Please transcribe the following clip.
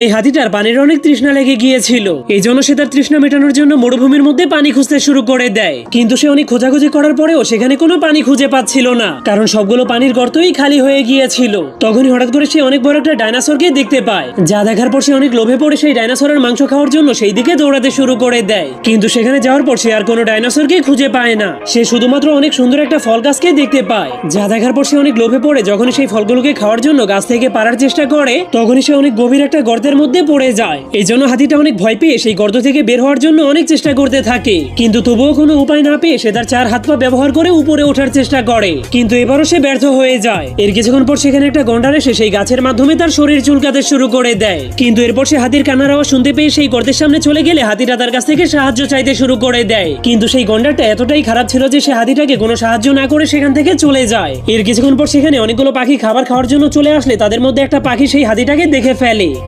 এই হাতিটার পানির অনেক তৃষ্ণা লেগে গিয়েছিল। এই জন্য সে তার তৃষ্ণা মেটানোর জন্য মরুভূমির মধ্যে পানি খুঁজতে শুরু করে দেয়। কিন্তু সে অনেক খোঁজাখুঁজি করার পরেও সেখানে কোনো পানি খুঁজে পাচ্ছিল না, কারণ সবগুলো পানির গর্তই খালি হয়ে গিয়েছিল। তখনই হঠাৎ করে সে অনেক বড় একটা ডাইনোসরকে দেখতে পায়, যা দেখার পর সে অনেক লোভে পড়ে সেই ডাইনোসরের মাংস খাওয়ার জন্য সেই দিকে দৌড়াতে শুরু করে দেয়। কিন্তু সেখানে যাওয়ার পর সে আর কোনো ডাইনোসরকে খুঁজে পায় না। সে শুধুমাত্র অনেক সুন্দর একটা ফল গাছকে দেখতে পায়, যা দেখার পর সে অনেক লোভে পড়ে যখনই সেই ফলগুলোকে খাওয়ার জন্য গাছ থেকে পারার চেষ্টা করে, তখনই সে অনেক গভীর একটা গর্তের মধ্যে পড়ে যায়। এই জন্য হাতিটা অনেক ভয় পেয়ে সেই গর্ত থেকে বের হওয়ার জন্য অনেক চেষ্টা করতে থাকে, কিন্তু তবুও কোনো উপায় না পেয়ে সে তার 4 হাত পা ব্যবহার করে উপরে ওঠার চেষ্টা করে, কিন্তু এবারও সে ব্যর্থ হয়ে যায়। এর কিছুক্ষণ পর সেখানে একটা গন্ডার এসে সেই গাছের মাধ্যমে তার শরীর চুলকাতে শুরু করে দেয়। কিন্তু এরপর সে হাতির কান্নার আওয়াজ শুনতে পেয়ে সেই গর্তের সামনে চলে গেলে হাতিটা তার কাছ থেকে সাহায্য চাইতে শুরু করে দেয়। কিন্তু সেই গন্ডারটা এতটাই খারাপ ছিল যে সে হাতিটাকে কোনো সাহায্য না করে সেখান থেকে চলে যায়। এর কিছুক্ষণ পর সেখানে অনেকগুলো পাখি খাবার খাওয়ার জন্য চলে আসলে তাদের মধ্যে একটা পাখি সেই হাতিটাকে দেখে ফেলে।